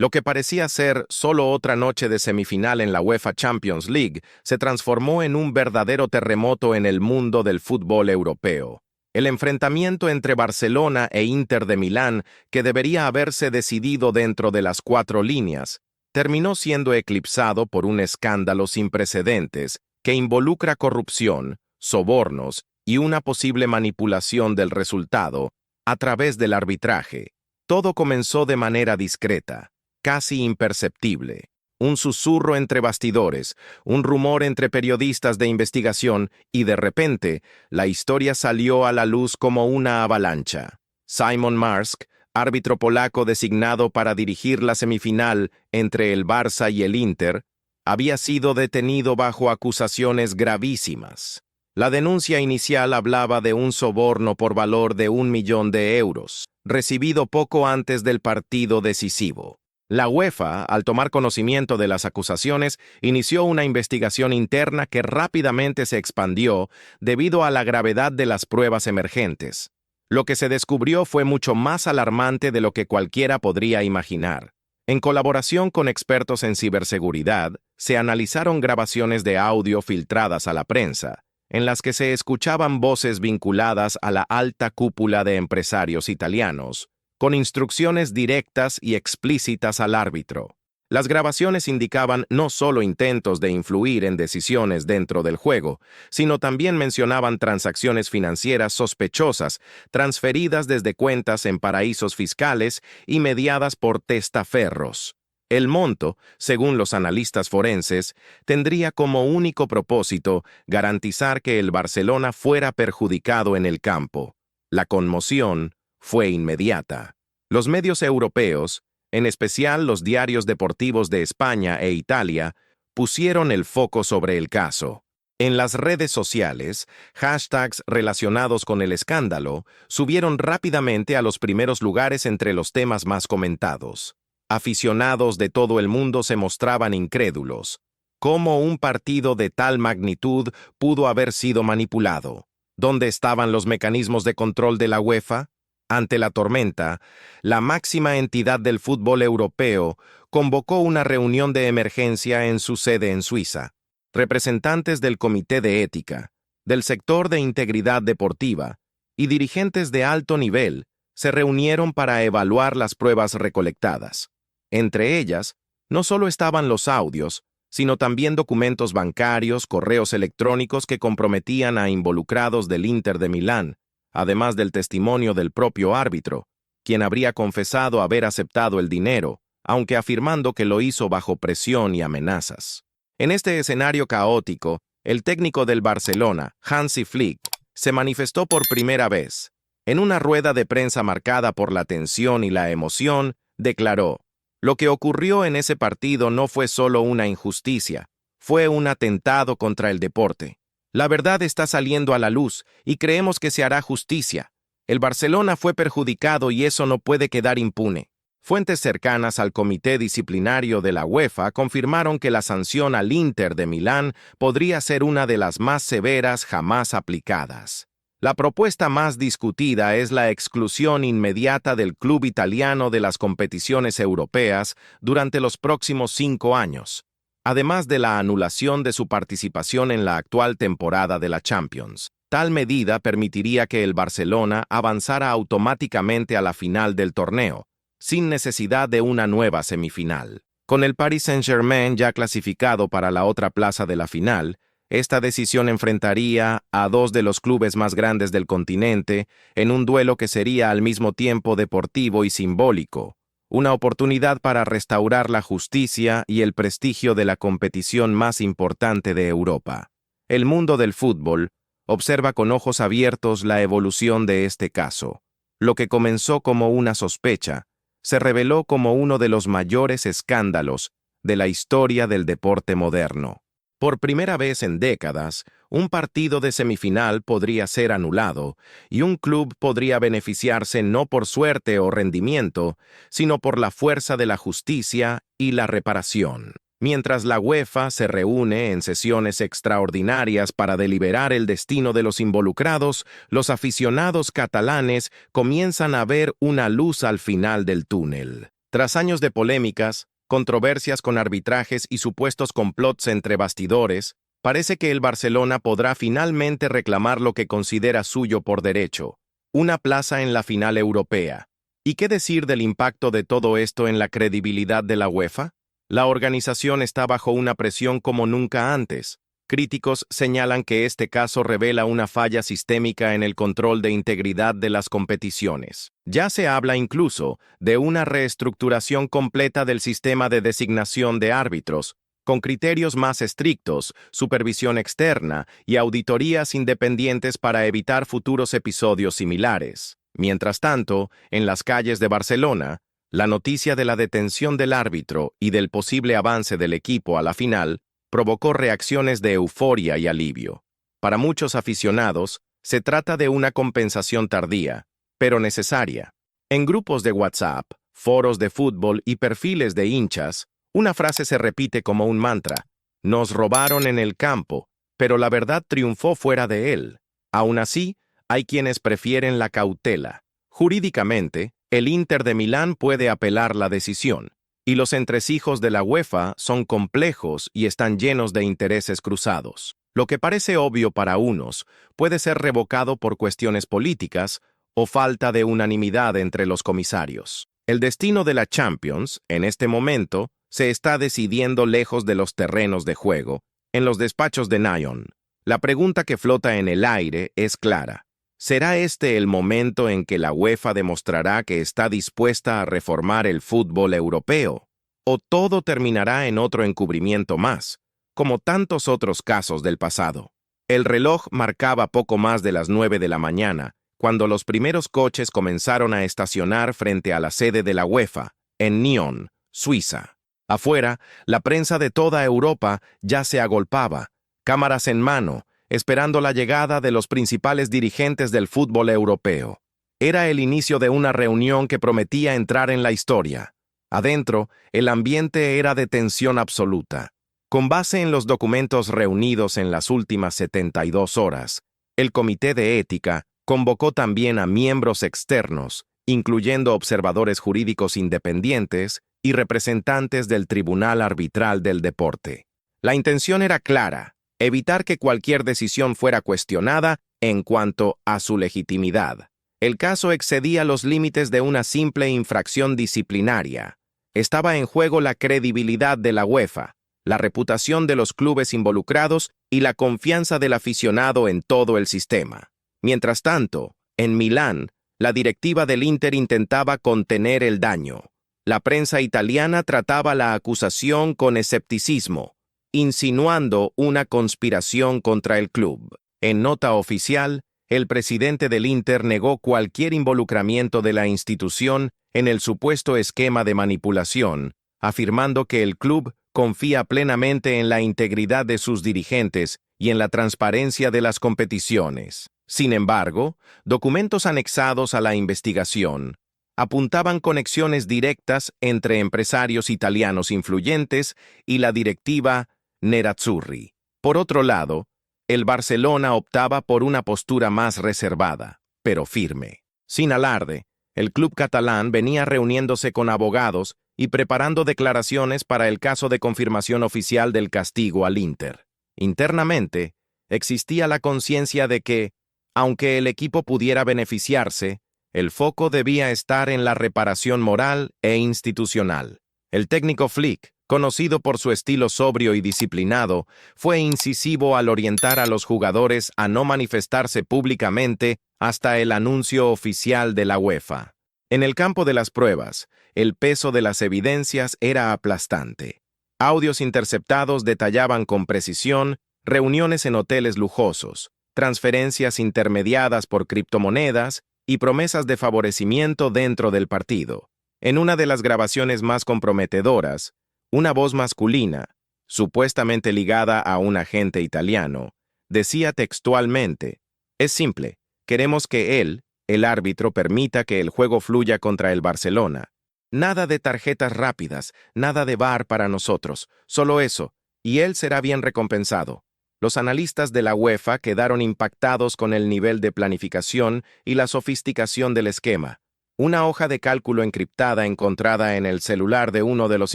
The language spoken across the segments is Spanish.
Lo que parecía ser solo otra noche de semifinal en la UEFA Champions League se transformó en un verdadero terremoto en el mundo del fútbol europeo. El enfrentamiento entre Barcelona e Inter de Milán, que debería haberse decidido dentro de las cuatro líneas, terminó siendo eclipsado por un escándalo sin precedentes que involucra corrupción, sobornos y una posible manipulación del resultado a través del arbitraje. Todo comenzó de manera discreta, casi imperceptible. Un susurro entre bastidores, un rumor entre periodistas de investigación y de repente, la historia salió a la luz como una avalancha. Simon Marsk, árbitro polaco designado para dirigir la semifinal entre el Barça y el Inter, había sido detenido bajo acusaciones gravísimas. La denuncia inicial hablaba de un soborno por valor de 1 millón de euros, recibido poco antes del partido decisivo. La UEFA, al tomar conocimiento de las acusaciones, inició una investigación interna que rápidamente se expandió debido a la gravedad de las pruebas emergentes. Lo que se descubrió fue mucho más alarmante de lo que cualquiera podría imaginar. En colaboración con expertos en ciberseguridad, se analizaron grabaciones de audio filtradas a la prensa, en las que se escuchaban voces vinculadas a la alta cúpula de empresarios italianos, con instrucciones directas y explícitas al árbitro. Las grabaciones indicaban no solo intentos de influir en decisiones dentro del juego, sino también mencionaban transacciones financieras sospechosas, transferidas desde cuentas en paraísos fiscales y mediadas por testaferros. El monto, según los analistas forenses, tendría como único propósito garantizar que el Barcelona fuera perjudicado en el campo. La conmoción fue inmediata. Los medios europeos, en especial los diarios deportivos de España e Italia, pusieron el foco sobre el caso. En las redes sociales, hashtags relacionados con el escándalo subieron rápidamente a los primeros lugares entre los temas más comentados. Aficionados de todo el mundo se mostraban incrédulos. ¿Cómo un partido de tal magnitud pudo haber sido manipulado? ¿Dónde estaban los mecanismos de control de la UEFA? Ante la tormenta, la máxima entidad del fútbol europeo convocó una reunión de emergencia en su sede en Suiza. Representantes del Comité de Ética, del sector de integridad deportiva y dirigentes de alto nivel se reunieron para evaluar las pruebas recolectadas. Entre ellas, no solo estaban los audios, sino también documentos bancarios, correos electrónicos que comprometían a involucrados del Inter de Milán, además del testimonio del propio árbitro, quien habría confesado haber aceptado el dinero, aunque afirmando que lo hizo bajo presión y amenazas. En este escenario caótico, el técnico del Barcelona, Hansi Flick, se manifestó por primera vez. En una rueda de prensa marcada por la tensión y la emoción, declaró: «Lo que ocurrió en ese partido no fue solo una injusticia, fue un atentado contra el deporte. La verdad está saliendo a la luz y creemos que se hará justicia. El Barcelona fue perjudicado y eso no puede quedar impune». Fuentes cercanas al comité disciplinario de la UEFA confirmaron que la sanción al Inter de Milán podría ser una de las más severas jamás aplicadas. La propuesta más discutida es la exclusión inmediata del club italiano de las competiciones europeas durante los próximos 5 años, además de la anulación de su participación en la actual temporada de la Champions. Tal medida permitiría que el Barcelona avanzara automáticamente a la final del torneo, sin necesidad de una nueva semifinal. Con el Paris Saint-Germain ya clasificado para la otra plaza de la final, esta decisión enfrentaría a dos de los clubes más grandes del continente en un duelo que sería al mismo tiempo deportivo y simbólico, una oportunidad para restaurar la justicia y el prestigio de la competición más importante de Europa. El mundo del fútbol observa con ojos abiertos la evolución de este caso. Lo que comenzó como una sospecha se reveló como uno de los mayores escándalos de la historia del deporte moderno. Por primera vez en décadas, un partido de semifinal podría ser anulado y un club podría beneficiarse no por suerte o rendimiento, sino por la fuerza de la justicia y la reparación. Mientras la UEFA se reúne en sesiones extraordinarias para deliberar el destino de los involucrados, los aficionados catalanes comienzan a ver una luz al final del túnel. Tras años de polémicas, controversias con arbitrajes y supuestos complots entre bastidores, parece que el Barcelona podrá finalmente reclamar lo que considera suyo por derecho, una plaza en la final europea. ¿Y qué decir del impacto de todo esto en la credibilidad de la UEFA? La organización está bajo una presión como nunca antes. Críticos señalan que este caso revela una falla sistémica en el control de integridad de las competiciones. Ya se habla incluso de una reestructuración completa del sistema de designación de árbitros, con criterios más estrictos, supervisión externa y auditorías independientes para evitar futuros episodios similares. Mientras tanto, en las calles de Barcelona, la noticia de la detención del árbitro y del posible avance del equipo a la final provocó reacciones de euforia y alivio. Para muchos aficionados, se trata de una compensación tardía, pero necesaria. En grupos de WhatsApp, foros de fútbol y perfiles de hinchas, una frase se repite como un mantra: nos robaron en el campo, pero la verdad triunfó fuera de él. Aún así, hay quienes prefieren la cautela. Jurídicamente, el Inter de Milán puede apelar la decisión, y los entresijos de la UEFA son complejos y están llenos de intereses cruzados. Lo que parece obvio para unos puede ser revocado por cuestiones políticas o falta de unanimidad entre los comisarios. El destino de la Champions, en este momento, se está decidiendo lejos de los terrenos de juego, en los despachos de Nyon. La pregunta que flota en el aire es clara. ¿Será este el momento en que la UEFA demostrará que está dispuesta a reformar el fútbol europeo? ¿O todo terminará en otro encubrimiento más, como tantos otros casos del pasado? El reloj marcaba poco más de las 9 de la mañana, cuando los primeros coches comenzaron a estacionar frente a la sede de la UEFA, en Nyon, Suiza. Afuera, la prensa de toda Europa ya se agolpaba, cámaras en mano, esperando la llegada de los principales dirigentes del fútbol europeo. Era el inicio de una reunión que prometía entrar en la historia. Adentro, el ambiente era de tensión absoluta. Con base en los documentos reunidos en las últimas 72 horas, el Comité de Ética convocó también a miembros externos, incluyendo observadores jurídicos independientes y representantes del Tribunal Arbitral del Deporte. La intención era clara: evitar que cualquier decisión fuera cuestionada en cuanto a su legitimidad. El caso excedía los límites de una simple infracción disciplinaria. Estaba en juego la credibilidad de la UEFA, la reputación de los clubes involucrados y la confianza del aficionado en todo el sistema. Mientras tanto, en Milán, la directiva del Inter intentaba contener el daño. La prensa italiana trataba la acusación con escepticismo, insinuando una conspiración contra el club. En nota oficial, el presidente del Inter negó cualquier involucramiento de la institución en el supuesto esquema de manipulación, afirmando que el club confía plenamente en la integridad de sus dirigentes y en la transparencia de las competiciones. Sin embargo, documentos anexados a la investigación apuntaban conexiones directas entre empresarios italianos influyentes y la directiva Nerazzurri. Por otro lado, el Barcelona optaba por una postura más reservada, pero firme. Sin alarde, el club catalán venía reuniéndose con abogados y preparando declaraciones para el caso de confirmación oficial del castigo al Inter. Internamente, existía la conciencia de que, aunque el equipo pudiera beneficiarse, el foco debía estar en la reparación moral e institucional. El técnico Flick, conocido por su estilo sobrio y disciplinado, fue incisivo al orientar a los jugadores a no manifestarse públicamente hasta el anuncio oficial de la UEFA. En el campo de las pruebas, el peso de las evidencias era aplastante. Audios interceptados detallaban con precisión reuniones en hoteles lujosos, transferencias intermediadas por criptomonedas y promesas de favorecimiento dentro del partido. En una de las grabaciones más comprometedoras, una voz masculina, supuestamente ligada a un agente italiano, decía textualmente: «Es simple, queremos que él, el árbitro, permita que el juego fluya contra el Barcelona. Nada de tarjetas rápidas, nada de VAR para nosotros, solo eso, y él será bien recompensado». Los analistas de la UEFA quedaron impactados con el nivel de planificación y la sofisticación del esquema. Una hoja de cálculo encriptada encontrada en el celular de uno de los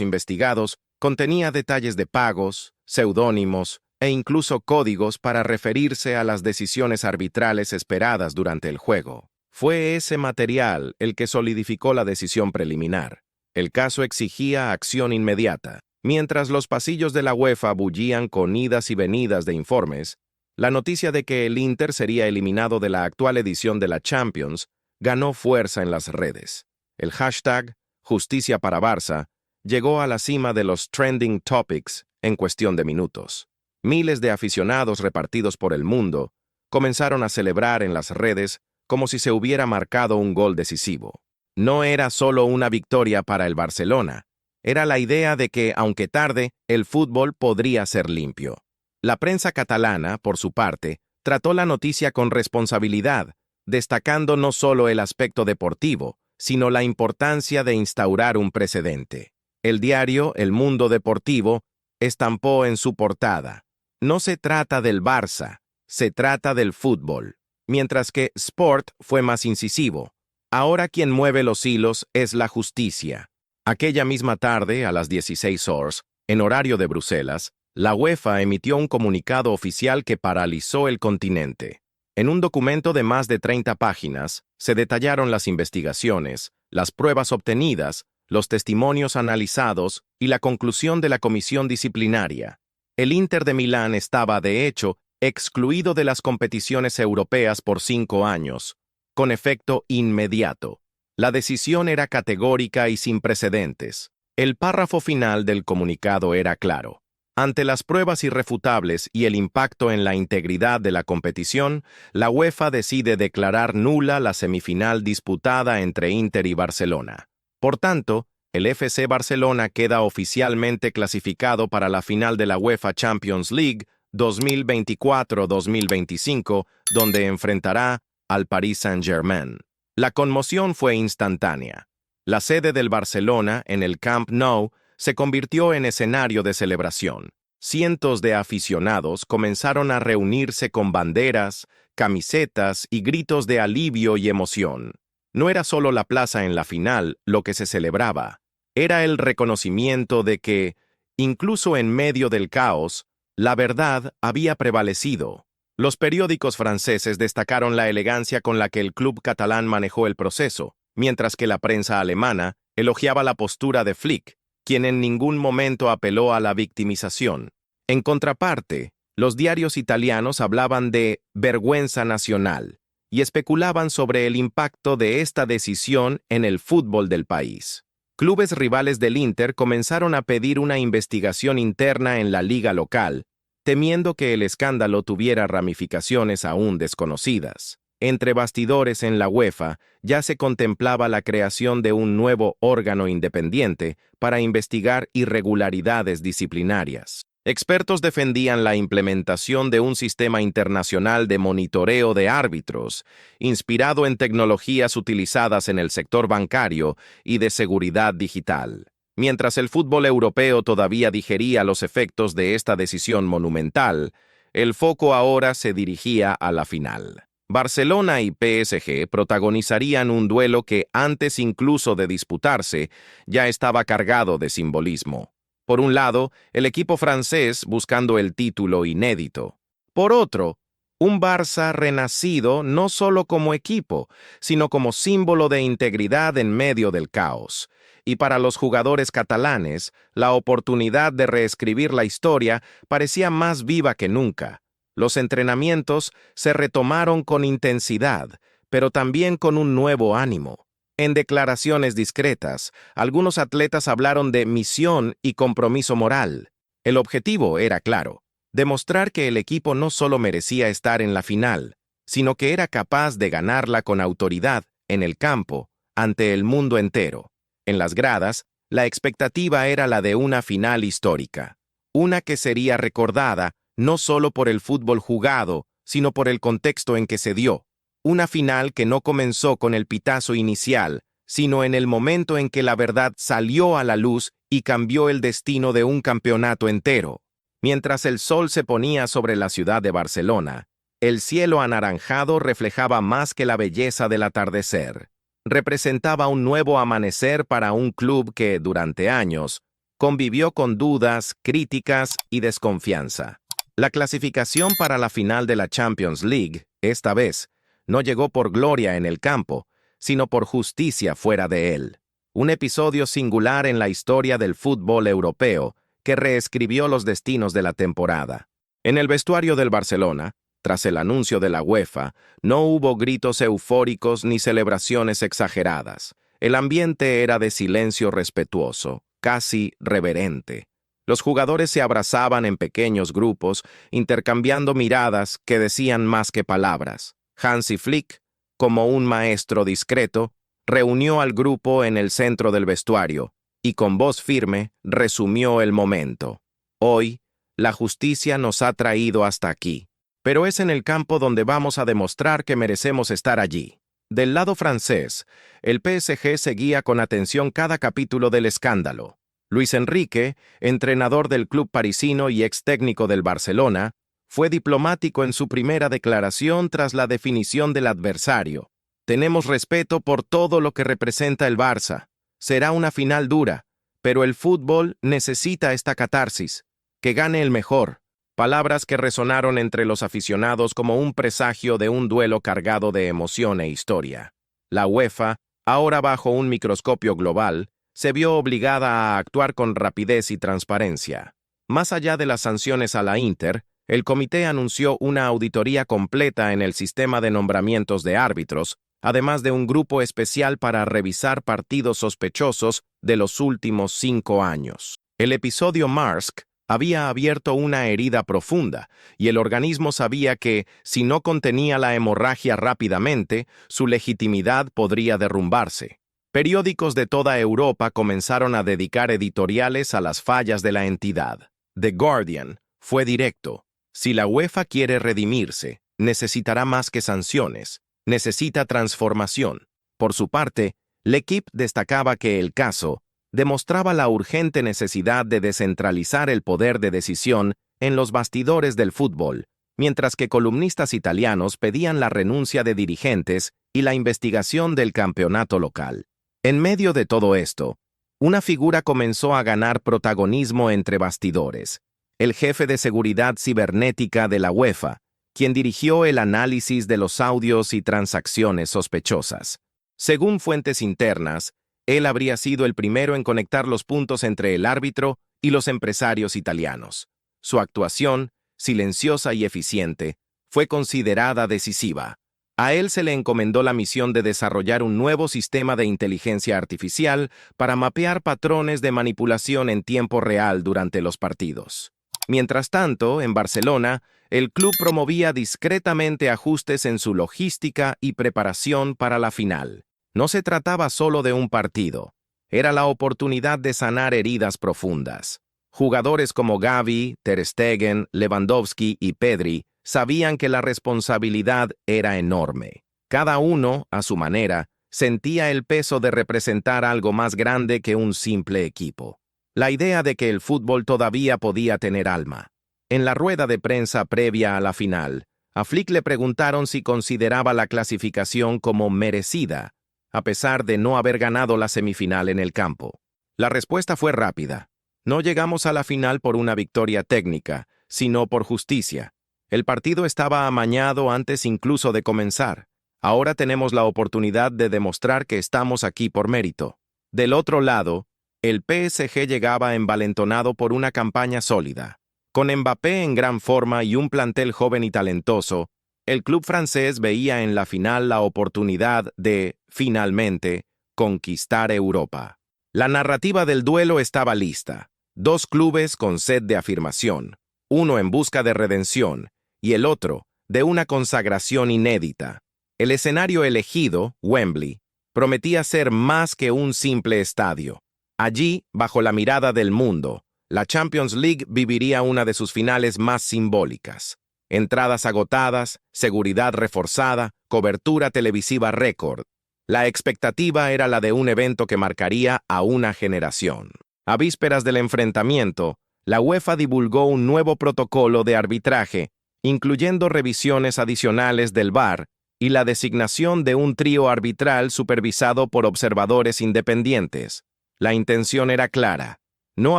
investigados contenía detalles de pagos, seudónimos e incluso códigos para referirse a las decisiones arbitrales esperadas durante el juego. Fue ese material el que solidificó la decisión preliminar. El caso exigía acción inmediata. Mientras los pasillos de la UEFA bullían con idas y venidas de informes, la noticia de que el Inter sería eliminado de la actual edición de la Champions ganó fuerza en las redes. El hashtag Justicia para Barça llegó a la cima de los trending topics en cuestión de minutos. Miles de aficionados repartidos por el mundo comenzaron a celebrar en las redes como si se hubiera marcado un gol decisivo. No era solo una victoria para el Barcelona, era la idea de que, aunque tarde, el fútbol podría ser limpio. La prensa catalana, por su parte, trató la noticia con responsabilidad, destacando no solo el aspecto deportivo, sino la importancia de instaurar un precedente. El diario El Mundo Deportivo estampó en su portada: "No se trata del Barça, se trata del fútbol", mientras que Sport fue más incisivo: "Ahora quien mueve los hilos es la justicia". Aquella misma tarde, a las 16 horas, en horario de Bruselas, la UEFA emitió un comunicado oficial que paralizó el continente. En un documento de más de 30 páginas, se detallaron las investigaciones, las pruebas obtenidas, los testimonios analizados y la conclusión de la comisión disciplinaria. El Inter de Milán estaba, de hecho, excluido de las competiciones europeas por 5 años, con efecto inmediato. La decisión era categórica y sin precedentes. El párrafo final del comunicado era claro: "Ante las pruebas irrefutables y el impacto en la integridad de la competición, la UEFA decide declarar nula la semifinal disputada entre Inter y Barcelona. Por tanto, el FC Barcelona queda oficialmente clasificado para la final de la UEFA Champions League 2024-2025, donde enfrentará al Paris Saint-Germain". La conmoción fue instantánea. La sede del Barcelona, en el Camp Nou, se convirtió en escenario de celebración. Cientos de aficionados comenzaron a reunirse con banderas, camisetas y gritos de alivio y emoción. No era solo la plaza en la final lo que se celebraba, era el reconocimiento de que, incluso en medio del caos, la verdad había prevalecido. Los periódicos franceses destacaron la elegancia con la que el club catalán manejó el proceso, mientras que la prensa alemana elogiaba la postura de Flick, quien en ningún momento apeló a la victimización. En contraparte, los diarios italianos hablaban de vergüenza nacional y especulaban sobre el impacto de esta decisión en el fútbol del país. Clubes rivales del Inter comenzaron a pedir una investigación interna en la liga local, temiendo que el escándalo tuviera ramificaciones aún desconocidas. Entre bastidores en la UEFA ya se contemplaba la creación de un nuevo órgano independiente para investigar irregularidades disciplinarias. Expertos defendían la implementación de un sistema internacional de monitoreo de árbitros, inspirado en tecnologías utilizadas en el sector bancario y de seguridad digital. Mientras el fútbol europeo todavía digería los efectos de esta decisión monumental, el foco ahora se dirigía a la final. Barcelona y PSG protagonizarían un duelo que, antes incluso de disputarse, ya estaba cargado de simbolismo. Por un lado, el equipo francés buscando el título inédito. Por otro, un Barça renacido no solo como equipo, sino como símbolo de integridad en medio del caos. Y para los jugadores catalanes, la oportunidad de reescribir la historia parecía más viva que nunca. Los entrenamientos se retomaron con intensidad, pero también con un nuevo ánimo. En declaraciones discretas, algunos atletas hablaron de misión y compromiso moral. El objetivo era claro: demostrar que el equipo no solo merecía estar en la final, sino que era capaz de ganarla con autoridad, en el campo, ante el mundo entero. En las gradas, la expectativa era la de una final histórica, una que sería recordada no solo por el fútbol jugado, sino por el contexto en que se dio. Una final que no comenzó con el pitazo inicial, sino en el momento en que la verdad salió a la luz y cambió el destino de un campeonato entero. Mientras el sol se ponía sobre la ciudad de Barcelona, el cielo anaranjado reflejaba más que la belleza del atardecer. representaba un nuevo amanecer para un club que, durante años, convivió con dudas, críticas y desconfianza. La clasificación para la final de la Champions League, esta vez, no llegó por gloria en el campo, sino por justicia fuera de él. Un episodio singular en la historia del fútbol europeo que reescribió los destinos de la temporada. En el vestuario del Barcelona, tras el anuncio de la UEFA, no hubo gritos eufóricos ni celebraciones exageradas. El ambiente era de silencio respetuoso, casi reverente. Los jugadores se abrazaban en pequeños grupos, intercambiando miradas que decían más que palabras. Hansi Flick, como un maestro discreto, reunió al grupo en el centro del vestuario y con voz firme resumió el momento. Hoy, la justicia nos ha traído hasta aquí, pero es en el campo donde vamos a demostrar que merecemos estar allí. Del lado francés, el PSG seguía con atención cada capítulo del escándalo. Luis Enrique, entrenador del club parisino y ex técnico del Barcelona, fue diplomático en su primera declaración tras la definición del adversario. Tenemos respeto por todo lo que representa el Barça. Será una final dura, pero el fútbol necesita esta catarsis. Que gane el mejor. Palabras que resonaron entre los aficionados como un presagio de un duelo cargado de emoción e historia. La UEFA, ahora bajo un microscopio global, se vio obligada a actuar con rapidez y transparencia. Más allá de las sanciones a la Inter, el comité anunció una auditoría completa en el sistema de nombramientos de árbitros, además de un grupo especial para revisar partidos sospechosos de los últimos 5 años. El episodio Marsk había abierto una herida profunda, y el organismo sabía que, si no contenía la hemorragia rápidamente, su legitimidad podría derrumbarse. Periódicos de toda Europa comenzaron a dedicar editoriales a las fallas de la entidad. The Guardian fue directo. Si la UEFA quiere redimirse, necesitará más que sanciones, necesita transformación. Por su parte, L'Équipe destacaba que el caso demostraba la urgente necesidad de descentralizar el poder de decisión en los bastidores del fútbol, mientras que columnistas italianos pedían la renuncia de dirigentes y la investigación del campeonato local. En medio de todo esto, una figura comenzó a ganar protagonismo entre bastidores: el jefe de seguridad cibernética de la UEFA, quien dirigió el análisis de los audios y transacciones sospechosas. Según fuentes internas, él habría sido el primero en conectar los puntos entre el árbitro y los empresarios italianos. Su actuación, silenciosa y eficiente, fue considerada decisiva. A él se le encomendó la misión de desarrollar un nuevo sistema de inteligencia artificial para mapear patrones de manipulación en tiempo real durante los partidos. Mientras tanto, en Barcelona, el club promovía discretamente ajustes en su logística y preparación para la final. No se trataba solo de un partido, era la oportunidad de sanar heridas profundas. Jugadores como Gavi, Ter Stegen, Lewandowski y Pedri sabían que la responsabilidad era enorme. Cada uno, a su manera, sentía el peso de representar algo más grande que un simple equipo. La idea de que el fútbol todavía podía tener alma. En la rueda de prensa previa a la final, a Flick le preguntaron si consideraba la clasificación como merecida, a pesar de no haber ganado la semifinal en el campo. La respuesta fue rápida. No llegamos a la final por una victoria técnica, sino por justicia. El partido estaba amañado antes incluso de comenzar. Ahora tenemos la oportunidad de demostrar que estamos aquí por mérito. Del otro lado, el PSG llegaba envalentonado por una campaña sólida. Con Mbappé en gran forma y un plantel joven y talentoso, el club francés veía en la final la oportunidad de, finalmente, conquistar Europa. La narrativa del duelo estaba lista. Dos clubes con sed de afirmación, uno en busca de redención y el otro de una consagración inédita. El escenario elegido, Wembley, prometía ser más que un simple estadio. Allí, bajo la mirada del mundo, la Champions League viviría una de sus finales más simbólicas. Entradas agotadas, seguridad reforzada, cobertura televisiva récord. La expectativa era la de un evento que marcaría a una generación. A vísperas del enfrentamiento, la UEFA divulgó un nuevo protocolo de arbitraje, incluyendo revisiones adicionales del VAR y la designación de un trío arbitral supervisado por observadores independientes. La intención era clara. No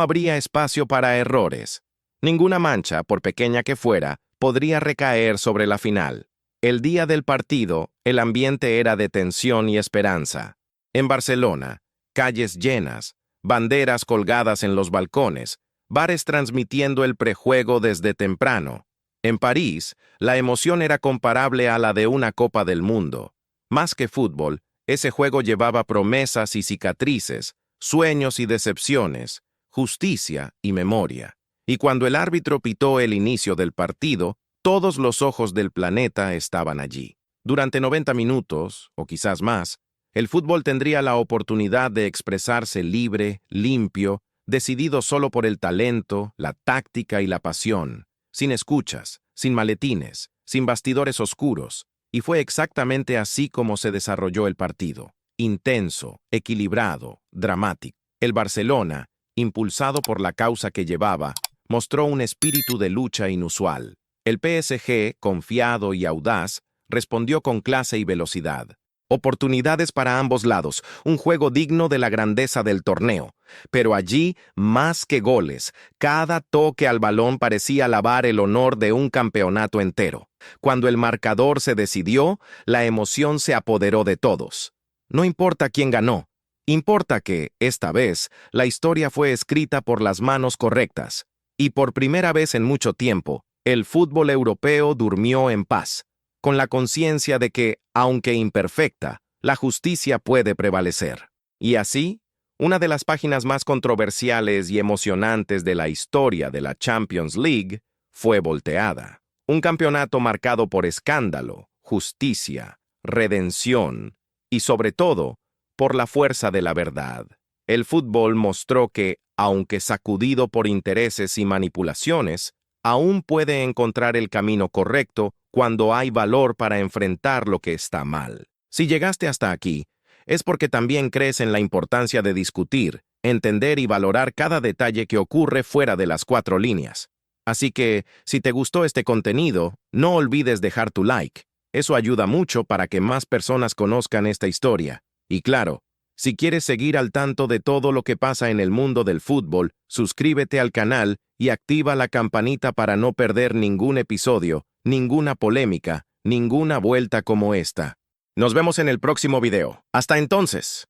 habría espacio para errores. Ninguna mancha, por pequeña que fuera, podría recaer sobre la final. El día del partido, el ambiente era de tensión y esperanza. En Barcelona, calles llenas, banderas colgadas en los balcones, bares transmitiendo el prejuego desde temprano. En París, la emoción era comparable a la de una Copa del Mundo. Más que fútbol, ese juego llevaba promesas y cicatrices, sueños y decepciones, justicia y memoria. Y cuando el árbitro pitó el inicio del partido, todos los ojos del planeta estaban allí. Durante 90 minutos, o quizás más, el fútbol tendría la oportunidad de expresarse libre, limpio, decidido solo por el talento, la táctica y la pasión, sin escuchas, sin maletines, sin bastidores oscuros, y fue exactamente así como se desarrolló el partido. Intenso, equilibrado, dramático. El Barcelona, impulsado por la causa que llevaba, mostró un espíritu de lucha inusual. El PSG, confiado y audaz, respondió con clase y velocidad. Oportunidades para ambos lados, un juego digno de la grandeza del torneo. Pero allí, más que goles, cada toque al balón parecía lavar el honor de un campeonato entero. Cuando el marcador se decidió, la emoción se apoderó de todos. No importa quién ganó, importa que, esta vez, la historia fue escrita por las manos correctas. Y por primera vez en mucho tiempo, el fútbol europeo durmió en paz, con la conciencia de que, aunque imperfecta, la justicia puede prevalecer. Y así, una de las páginas más controversiales y emocionantes de la historia de la Champions League fue volteada. Un campeonato marcado por escándalo, justicia, redención y, sobre todo, por la fuerza de la verdad. El fútbol mostró que, aunque sacudido por intereses y manipulaciones, aún puede encontrar el camino correcto cuando hay valor para enfrentar lo que está mal. Si llegaste hasta aquí, es porque también crees en la importancia de discutir, entender y valorar cada detalle que ocurre fuera de las 4 líneas. Así que, si te gustó este contenido, no olvides dejar tu like. Eso ayuda mucho para que más personas conozcan esta historia. Y claro, si quieres seguir al tanto de todo lo que pasa en el mundo del fútbol, suscríbete al canal y activa la campanita para no perder ningún episodio, ninguna polémica, ninguna vuelta como esta. Nos vemos en el próximo video. ¡Hasta entonces!